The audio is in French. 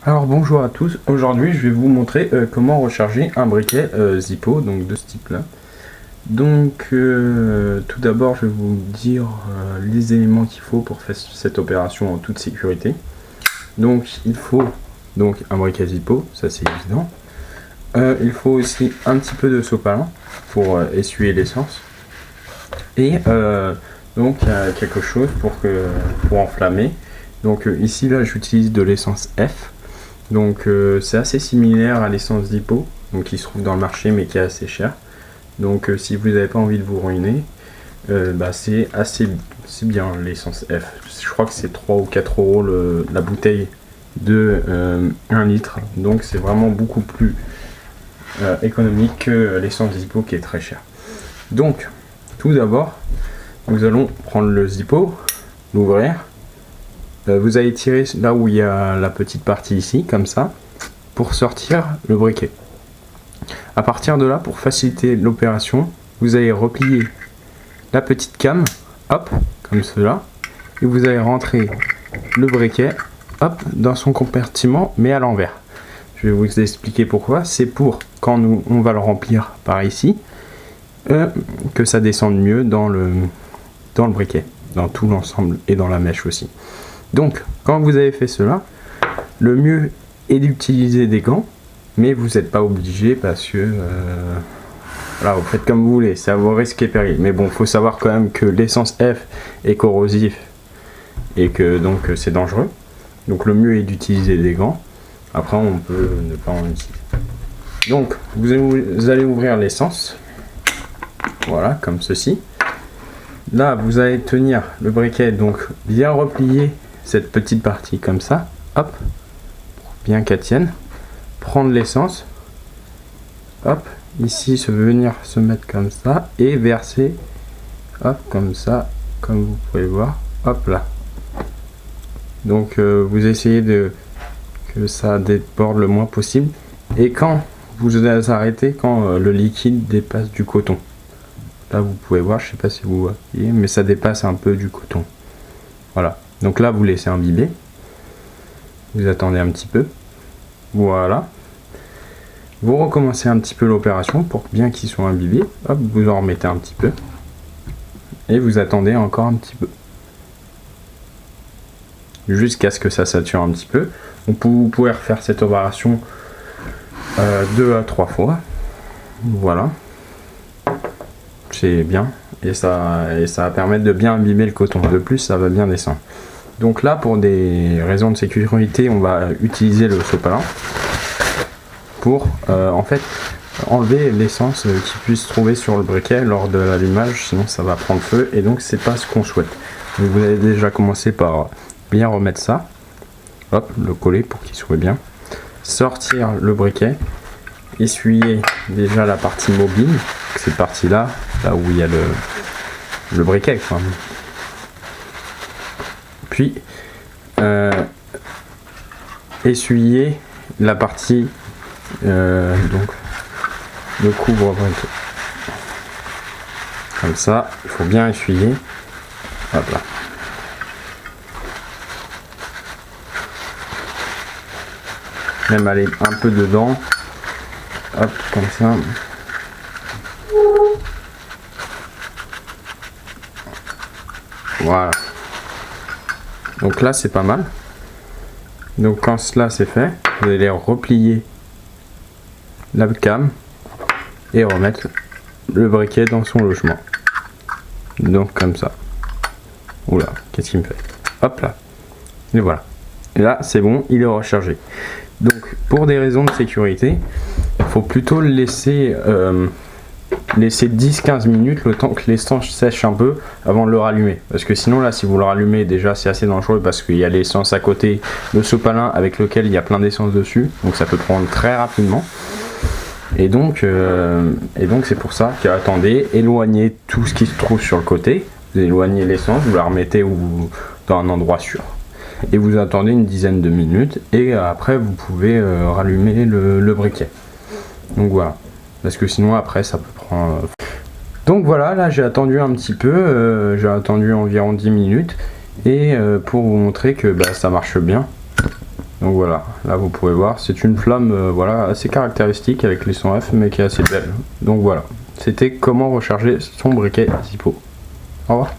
Alors bonjour à tous, aujourd'hui je vais vous montrer comment recharger un briquet Zippo, donc de ce type là. Donc tout d'abord je vais vous dire les éléments qu'il faut pour faire cette opération en toute sécurité. Donc il faut donc un briquet Zippo, ça c'est évident. Il faut aussi un petit peu de sopalin pour essuyer l'essence. Et donc il y a quelque chose pour enflammer. Donc ici là j'utilise de l'essence F. Donc c'est assez similaire à l'essence Zippo, donc qui se trouve dans le marché mais qui est assez cher. Donc si vous n'avez pas envie de vous ruiner, c'est bien l'essence F. Je crois que c'est 3 ou 4 euros la bouteille de 1 litre. Donc c'est vraiment beaucoup plus économique que l'essence Zippo qui est très chère. Donc tout d'abord, nous allons prendre le Zippo, l'ouvrir. Vous allez tirer là où il y a la petite partie ici, comme ça, pour sortir le briquet. À partir de là, pour faciliter l'opération, vous allez replier la petite came, hop, comme cela, et vous allez rentrer le briquet, hop, dans son compartiment, mais à l'envers. Je vais vous expliquer pourquoi. C'est pour, quand on va le remplir par ici, que ça descende mieux dans le briquet, dans tout l'ensemble et dans la mèche aussi. Donc, quand vous avez fait cela, le mieux est d'utiliser des gants, mais vous n'êtes pas obligé parce que voilà, vous faites comme vous voulez, c'est à vos risques et périls. Mais bon, il faut savoir quand même que l'essence F est corrosif et que donc c'est dangereux. Donc le mieux est d'utiliser des gants. Après, on peut ne pas en utiliser. Donc, vous allez ouvrir l'essence, voilà, comme ceci. Là, vous allez tenir le briquet, donc bien replié cette petite partie comme ça, hop, pour bien qu'elle tienne, prendre l'essence, hop, ici venir se mettre comme ça et verser, hop, comme ça, comme vous pouvez voir, hop là. Donc vous essayez que ça déborde le moins possible, et quand vous arrêtez, quand le liquide dépasse du coton, là vous pouvez voir, je sais pas si vous voyez, mais ça dépasse un peu du coton, voilà. Donc là, vous laissez imbiber. Vous attendez un petit peu. Voilà. Vous recommencez un petit peu l'opération pour bien qu'ils soient imbibés. Hop, vous en remettez un petit peu. Et vous attendez encore un petit peu. Jusqu'à ce que ça sature un petit peu. Donc vous pouvez refaire cette opération 2 à 3 fois. Voilà. C'est bien. Et ça va permettre de bien imbiber le coton. De plus, ça va bien descendre. Donc là, pour des raisons de sécurité, on va utiliser le sopalin pour en fait enlever l'essence qui puisse se trouver sur le briquet lors de l'allumage, sinon ça va prendre feu et donc c'est pas ce qu'on souhaite. Donc vous allez déjà commencer par bien remettre ça, hop, le coller pour qu'il soit bien, sortir le briquet, essuyer déjà la partie mobile, cette partie là où il y a le briquet quoi. Puis essuyer la partie donc le couvre-briquet comme ça, il faut bien essuyer, hop là. Même aller un peu dedans, hop, comme ça. Voilà. Donc là c'est pas mal. Donc quand cela c'est fait, vous allez replier la came et remettre le briquet dans son logement. Donc comme ça. Oula, qu'est-ce qu'il me fait? Hop là. Et voilà. Et là c'est bon, il est rechargé. Donc pour des raisons de sécurité, il faut plutôt le laisser 10-15 minutes le temps que l'essence sèche un peu avant de le rallumer, parce que sinon là si vous le rallumez déjà c'est assez dangereux parce qu'il y a l'essence à côté, le sopalin avec lequel il y a plein d'essence dessus, donc ça peut prendre très rapidement et donc c'est pour ça qu'attendez, éloignez tout ce qui se trouve sur le côté, vous éloignez l'essence, vous la remettez dans un endroit sûr et vous attendez une dizaine de minutes et après vous pouvez rallumer le briquet. Donc voilà, parce que sinon après ça peut prendre. Donc voilà, là j'ai attendu un petit peu, j'ai attendu environ 10 minutes et pour vous montrer que ça marche bien, Donc voilà, là vous pouvez voir, c'est une flamme voilà, assez caractéristique avec les 100 F mais qui est assez belle. Donc voilà, c'était comment recharger son briquet Zippo. Au revoir.